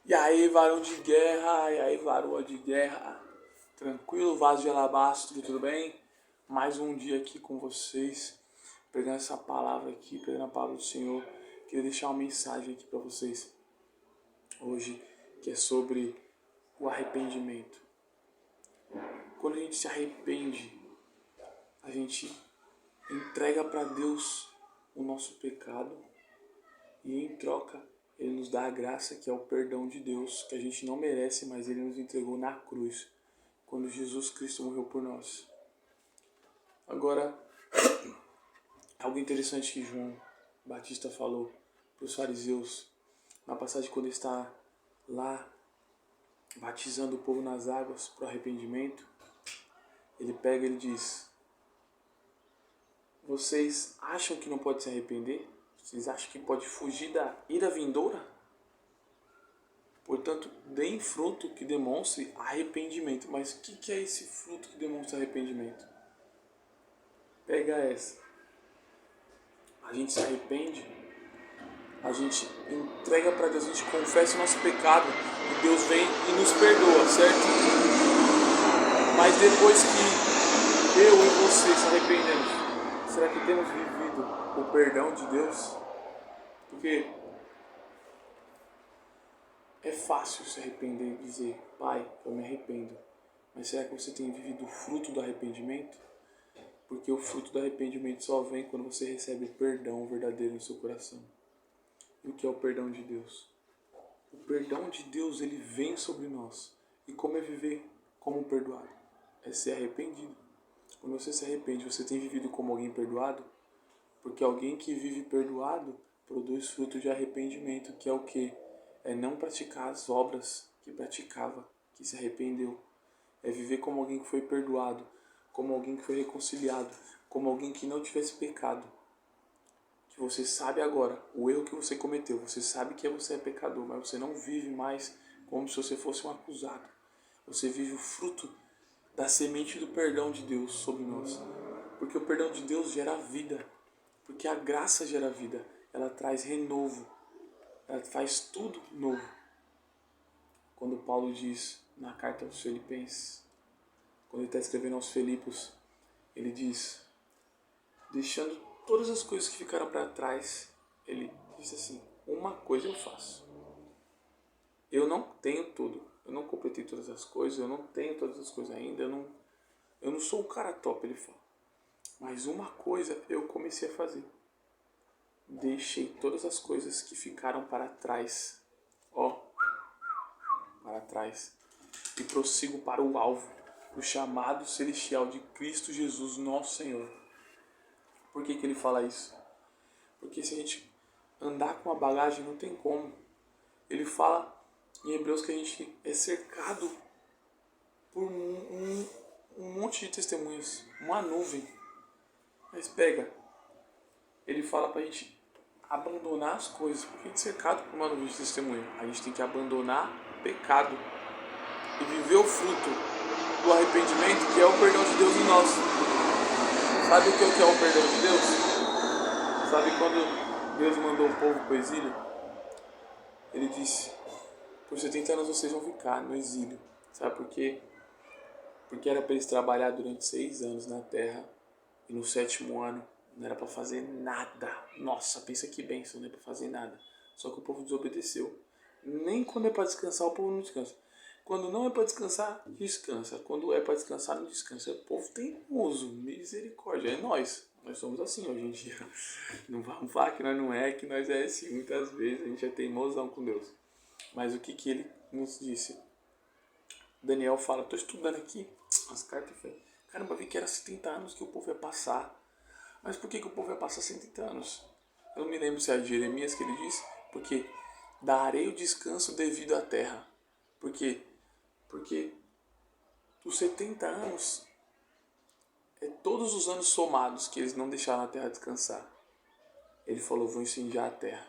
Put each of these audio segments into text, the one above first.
E aí, varão de guerra, e aí, varoa de guerra, tranquilo, vaso de alabastro, tudo bem? Mais um dia aqui com vocês, pegando essa palavra aqui, pegando a palavra do Senhor. Queria deixar uma mensagem aqui para vocês hoje, que é sobre o arrependimento. Quando a gente se arrepende, a gente entrega para Deus o nosso pecado e em troca Ele nos dá a graça, que é o perdão de Deus, que a gente não merece, mas Ele nos entregou na cruz, quando Jesus Cristo morreu por nós. Agora, algo interessante que João Batista falou para os fariseus, na passagem quando ele está lá batizando o povo nas águas para o arrependimento, ele pega e ele diz: vocês acham que não pode se arrepender? Vocês acham que pode fugir da ira vindoura? Portanto, deem fruto que demonstre arrependimento. Mas o que é esse fruto que demonstra arrependimento? Pega essa. A gente se arrepende, a gente entrega para Deus, a gente confessa o nosso pecado e Deus vem e nos perdoa, certo? Mas depois que eu e você se arrependemos, será que temos vivido o perdão de Deus? Porque é fácil se arrepender e dizer: Pai, eu me arrependo. Mas será que você tem vivido o fruto do arrependimento? Porque o fruto do arrependimento só vem quando você recebe o perdão verdadeiro no seu coração. E o que é o perdão de Deus? O perdão de Deus, ele vem sobre nós. E como é viver como perdoado? É ser arrependido. Quando você se arrepende, você tem vivido como alguém perdoado? Porque alguém que vive perdoado produz fruto de arrependimento, que é o quê? É não praticar as obras que praticava, que se arrependeu. É viver como alguém que foi perdoado, como alguém que foi reconciliado, como alguém que não tivesse pecado. Que você sabe agora o erro que você cometeu, você sabe que você é pecador, mas você não vive mais como se você fosse um acusado. Você vive o fruto da semente do perdão de Deus sobre nós. Porque o perdão de Deus gera vida. Porque a graça gera vida. Ela traz renovo. Ela faz tudo novo. Quando Paulo diz na carta aos Filipenses, quando ele está escrevendo aos Filipos, ele diz: deixando todas as coisas que ficaram para trás, ele diz assim: uma coisa eu faço. Eu não tenho tudo. Eu não completei todas as coisas. Eu não tenho todas as coisas ainda. Eu não sou o cara top, ele fala. Mas uma coisa eu comecei a fazer. Deixei todas as coisas que ficaram para trás. Para trás. E prossigo para o alvo, o chamado celestial de Cristo Jesus, nosso Senhor. Por que ele fala isso? Porque se a gente andar com a bagagem, não tem como. Ele fala em Hebreus que a gente é cercado por um monte de testemunhas, uma nuvem. Mas pega, ele fala pra gente abandonar as coisas, porque a gente é cercado por uma nuvem de testemunha. A gente tem que abandonar o pecado e viver o fruto do arrependimento, que é o perdão de Deus em nós. Sabe o que é o perdão de Deus? Sabe quando Deus mandou o povo para o exílio? Ele disse: por 70 anos vocês vão ficar no exílio. Sabe por quê? Porque era para eles trabalhar durante 6 anos na terra e no 7º ano não era para fazer nada. Nossa, pensa que bênção, não é para fazer nada. Só que o povo desobedeceu. Nem quando é para descansar, o povo não descansa. Quando não é para descansar, descansa. Quando é para descansar, não descansa. O povo teimoso, misericórdia. É nós. Nós somos assim hoje em dia. Não vamos falar que nós não é, que nós é assim. Muitas vezes a gente é teimosão com Deus. Mas o que ele nos disse? Daniel fala: estou estudando aqui as cartas e falei: caramba, vi que era 70 anos que o povo ia passar. Mas por que o povo ia passar 70 anos? Eu não me lembro se é de Jeremias que ele disse: porque darei o descanso devido à terra. Por quê? Porque os 70 anos é todos os anos somados que eles não deixaram a terra descansar. Ele falou: vou incendiar a terra.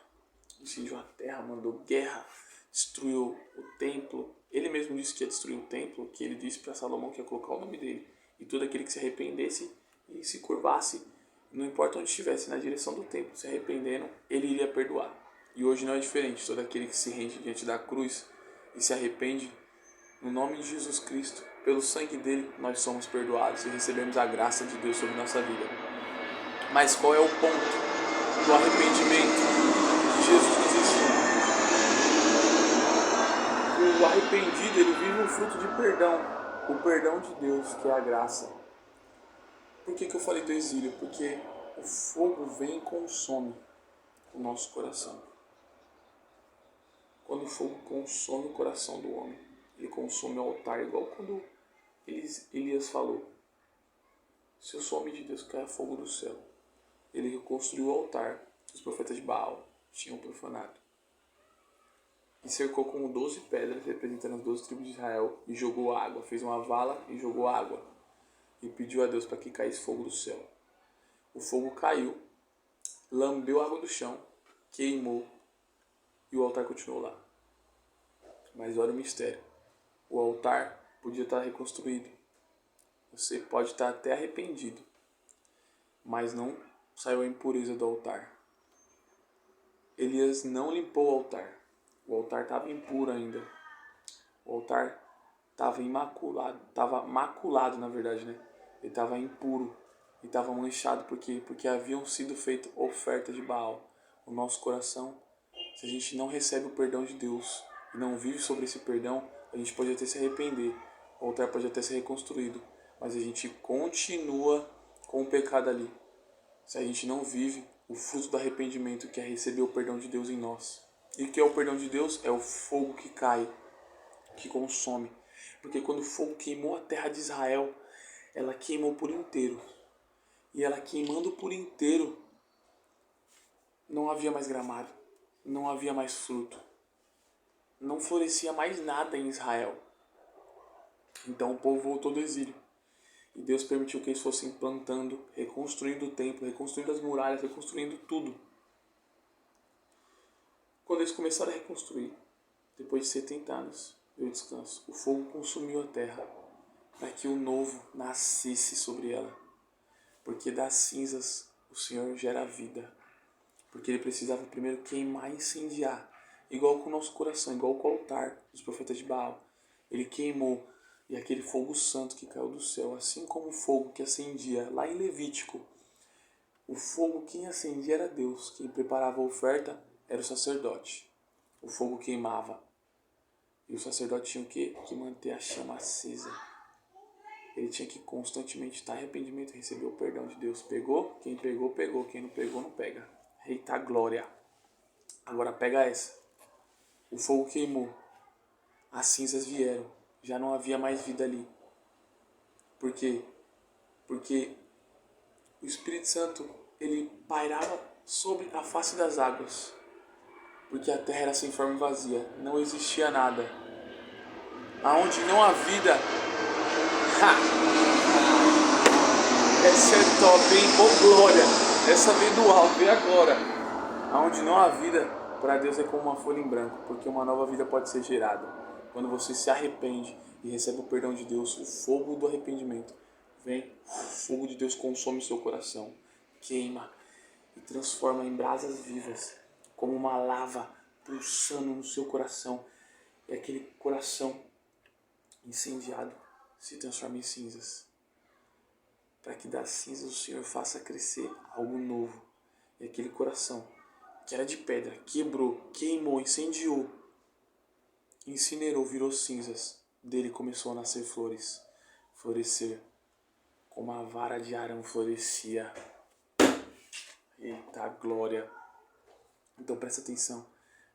Incendiou a terra, mandou guerra, destruiu o templo. Ele mesmo disse que ia destruir o templo, que ele disse para Salomão que ia colocar o nome dele. E todo aquele que se arrependesse e se curvasse, não importa onde estivesse, na direção do templo, se arrependendo, ele iria perdoar. E hoje não é diferente. Todo aquele que se rende diante da cruz, e se arrepende, no nome de Jesus Cristo, pelo sangue dele, nós somos perdoados e recebemos a graça de Deus sobre nossa vida. Mas qual é o ponto do arrependimento que Jesus nos ensina? O arrependido, ele vive um fruto de perdão, o perdão de Deus, que é a graça. Por que eu falei do exílio? Porque o fogo vem e consome o nosso coração. Quando o fogo consome o coração do homem, ele consome o altar, igual quando Elias falou: se eu sou homem de Deus, caia fogo do céu. Ele reconstruiu o altar que os profetas de Baal tinham profanado. E cercou com 12 pedras, representando as 12 tribos de Israel, e jogou água. Fez uma vala e jogou água. E pediu a Deus para que caísse fogo do céu. O fogo caiu, lambeu a água do chão, queimou, e o altar continuou lá. Mas olha o mistério. O altar podia estar reconstruído. Você pode estar até arrependido, mas não saiu a impureza do altar. Elias não limpou o altar. O altar estava impuro ainda. O altar estava maculado, na verdade, né? Ele estava impuro e estava manchado porque haviam sido feitas ofertas de Baal. O nosso coração, se a gente não recebe o perdão de Deus e não vive sobre esse perdão, a gente pode até se arrepender, o altar pode até ser reconstruído, mas a gente continua com o pecado ali. Se a gente não vive o fruto do arrependimento, que é receber o perdão de Deus em nós. E o que é o perdão de Deus? É o fogo que cai, que consome. Porque quando o fogo queimou a terra de Israel, ela queimou por inteiro. E ela queimando por inteiro, não havia mais gramado, não havia mais fruto. Não florescia mais nada em Israel. Então o povo voltou do exílio. E Deus permitiu que eles fossem plantando, reconstruindo o templo, reconstruindo as muralhas, reconstruindo tudo. Quando eles começaram a reconstruir, depois de 70 anos, veio o descanso. O fogo consumiu a terra para que o novo nascesse sobre ela. Porque das cinzas o Senhor gera vida. Porque ele precisava primeiro queimar e incendiar. Igual com o nosso coração, igual com o altar dos profetas de Baal. Ele queimou, e aquele fogo santo que caiu do céu, assim como o fogo que acendia lá em Levítico, o fogo quem acendia era Deus, quem preparava a oferta era o sacerdote. O fogo queimava. E o sacerdote tinha o quê? Que manter a chama acesa. Ele tinha que constantemente estar em arrependimento e receber o perdão de Deus. Pegou? Quem pegou, pegou. Quem não pegou, não pega. Eita glória! Agora pega essa. O fogo queimou. As cinzas vieram. Já não havia mais vida ali. Por quê? Porque o Espírito Santo, ele pairava sobre a face das águas. Porque a terra era sem forma e vazia. Não existia nada. Aonde não há vida. Essa é top, hein? Oh glória! Essa veio do alto, veio agora. Aonde não há vida, para Deus é como uma folha em branco. Porque uma nova vida pode ser gerada. Quando você se arrepende e recebe o perdão de Deus, o fogo do arrependimento vem. O fogo de Deus consome o seu coração. Queima e transforma em brasas vivas. Como uma lava pulsando no seu coração. E aquele coração incendiado se transforma em cinzas. Para que das cinzas o Senhor faça crescer algo novo. E aquele coração que era de pedra, quebrou, queimou, incendiou, incinerou, virou cinzas. Dele começou a nascer flores, florescer, como a vara de Arão florescia. Eita glória! Então presta atenção,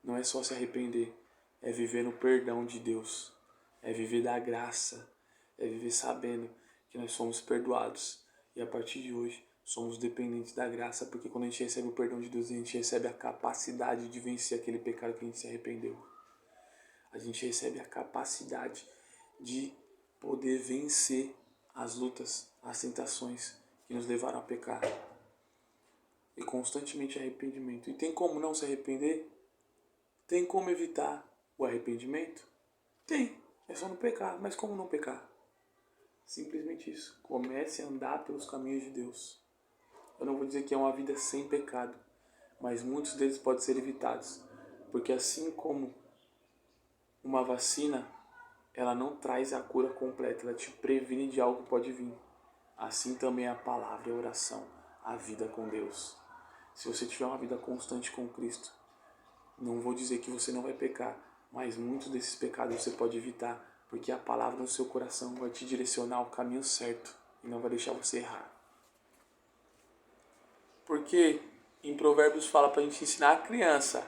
não é só se arrepender, é viver no perdão de Deus, é viver da graça, é viver sabendo que nós somos perdoados e a partir de hoje somos dependentes da graça, porque quando a gente recebe o perdão de Deus, a gente recebe a capacidade de vencer aquele pecado que a gente se arrependeu. A gente recebe a capacidade de poder vencer as lutas, as tentações que nos levaram a pecar. E constantemente arrependimento. E tem como não se arrepender? Tem como evitar o arrependimento? Tem. É só não pecar. Mas como não pecar? Simplesmente isso. Comece a andar pelos caminhos de Deus. Eu não vou dizer que é uma vida sem pecado, mas muitos deles podem ser evitados. Porque assim como uma vacina, ela não traz a cura completa, ela te previne de algo que pode vir. Assim também é a palavra e a oração, a vida com Deus. Se você tiver uma vida constante com Cristo, não vou dizer que você não vai pecar, mas muitos desses pecados você pode evitar, porque a palavra no seu coração vai te direcionar ao caminho certo e não vai deixar você errar. Porque em Provérbios fala para a gente ensinar a criança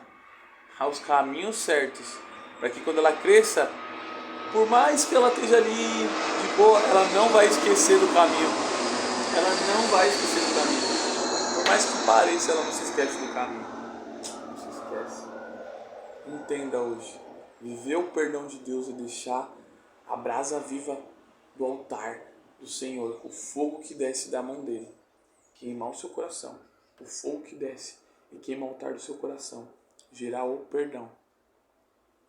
aos caminhos certos, para que quando ela cresça, por mais que ela esteja ali de boa, ela não vai esquecer do caminho. Ela não vai esquecer do caminho. Por mais que pareça, ela não se esquece do caminho. Não se esquece. Entenda hoje. Viver o perdão de Deus é deixar a brasa viva do altar do Senhor, o fogo que desce da mão dele, queimar o seu coração. O fogo que desce e queima o altar do seu coração, gerar o perdão.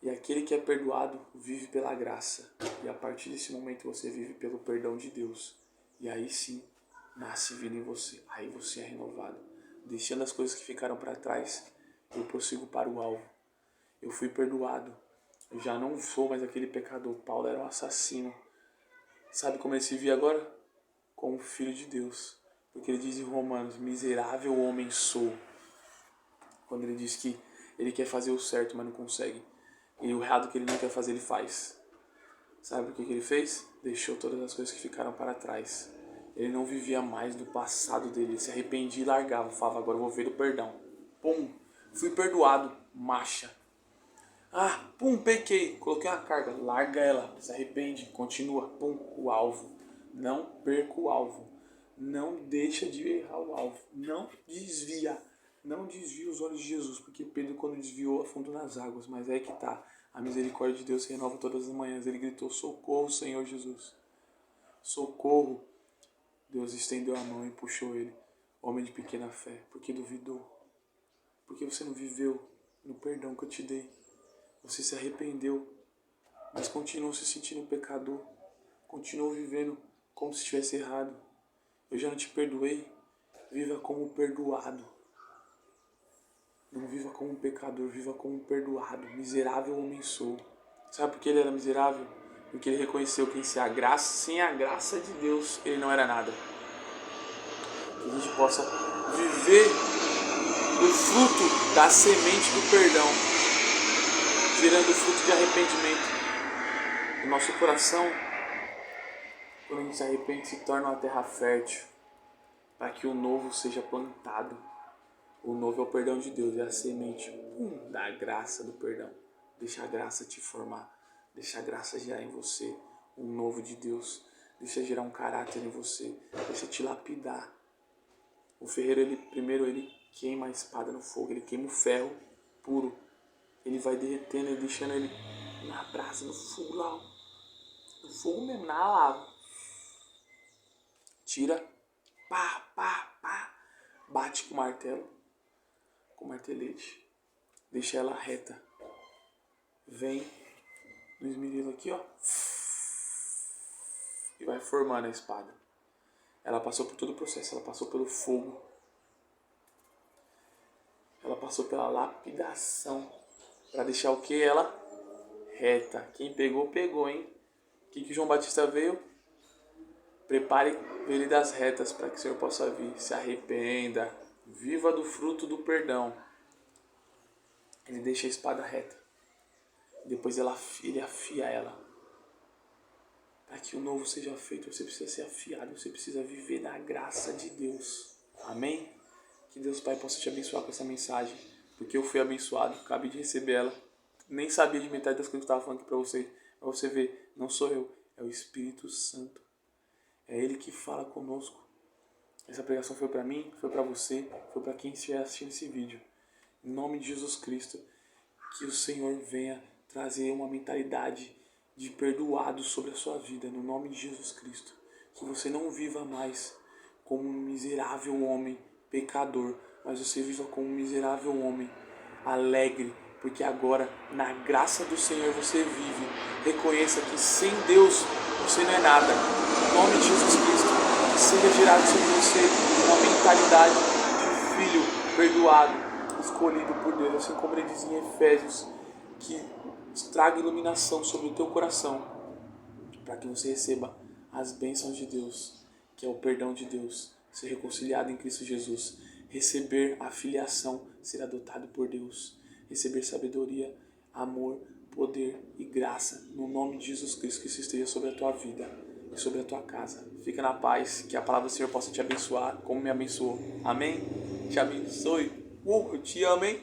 E aquele que é perdoado vive pela graça. E a partir desse momento você vive pelo perdão de Deus. E aí sim, nasce vida em você. Aí você é renovado. Deixando as coisas que ficaram para trás, eu prossigo para o alvo. Eu fui perdoado. Eu já não sou mais aquele pecador. Paulo era um assassino. Sabe como ele se via agora? Como filho de Deus. Porque ele diz em Romanos, miserável homem sou. Quando ele diz que ele quer fazer o certo, mas não consegue. E o errado que ele não quer fazer, ele faz. Sabe o que ele fez? Deixou todas as coisas que ficaram para trás. Ele não vivia mais do passado dele. Ele se arrependia e largava. Falava, agora eu vou ver o perdão. Pum, fui perdoado. Marcha. Ah, pum, pequei. Coloquei uma carga. Larga ela. Se arrepende. Continua. Pum, o alvo. Não perca o alvo. Não deixa de errar o alvo. Não desvia. Não desvia os olhos de Jesus, porque Pedro, quando desviou, afundou nas águas. Mas é que tá. A misericórdia de Deus se renova todas as manhãs. Ele gritou, socorro, Senhor Jesus. Socorro. Deus estendeu a mão e puxou ele. Homem de pequena fé. Porque duvidou. Porque você não viveu no perdão que eu te dei. Você se arrependeu. Mas continuou se sentindo pecador. Continuou vivendo como se estivesse errado. Eu já não te perdoei. Viva como perdoado. Não viva como um pecador, viva como um perdoado. Miserável homem sou. Sabe por que ele era miserável? Porque ele reconheceu que sem a graça de Deus, ele não era nada. Que a gente possa viver o fruto da semente do perdão, gerando o fruto de arrependimento. O nosso coração, quando a gente se arrepende, se torna uma terra fértil, para que o novo seja plantado. O novo é o perdão de Deus, é a semente da graça do perdão. Deixa a graça te formar, deixa a graça gerar em você um novo de Deus. Deixa gerar um caráter em você, deixa te lapidar. O ferreiro, primeiro ele queima a espada no fogo, ele queima o ferro puro. Ele vai derretendo e deixando ele na brasa, no fogo lá. No fogo mesmo, na lava. Tira, pá, pá, pá. Bate com o martelo. Com martelete, deixa ela reta, vem no esmerilo aqui, ó, e vai formando a espada. Ela passou por todo o processo, ela passou pelo fogo, ela passou pela lapidação, para deixar o que? Ela reta. Quem pegou, pegou, hein? O que João Batista veio? Prepare veredas retas para que o Senhor possa vir. Se arrependa. Viva do fruto do perdão. Ele deixa a espada reta. Depois ele afia ela. Para que o novo seja feito, você precisa ser afiado. Você precisa viver na graça de Deus. Amém? Que Deus Pai possa te abençoar com essa mensagem. Porque eu fui abençoado. Acabei de receber ela. Nem sabia de metade das coisas que eu estava falando aqui para você. Para você ver, não sou eu. É o Espírito Santo. É Ele que fala conosco. Essa pregação foi para mim, foi para você, foi para quem estiver assistindo esse vídeo. Em nome de Jesus Cristo, que o Senhor venha trazer uma mentalidade de perdoado sobre a sua vida, no nome de Jesus Cristo. Que você não viva mais como um miserável homem pecador, mas você viva como um miserável homem alegre, porque agora, na graça do Senhor, você vive. Reconheça que sem Deus você não é nada. Em nome de Jesus Cristo, que seja gerado sobre você uma mentalidade de filho perdoado, escolhido por Deus, assim como ele diz em Efésios, que traga iluminação sobre o teu coração, para que você receba as bênçãos de Deus, que é o perdão de Deus, ser reconciliado em Cristo Jesus, receber a filiação, ser adotado por Deus, receber sabedoria, amor, poder e graça, no nome de Jesus Cristo, que isso esteja sobre a tua vida e sobre a tua casa. Fica na paz, que a palavra do Senhor possa te abençoar, como me abençoou. Amém? Te abençoe. Eu te amo, hein?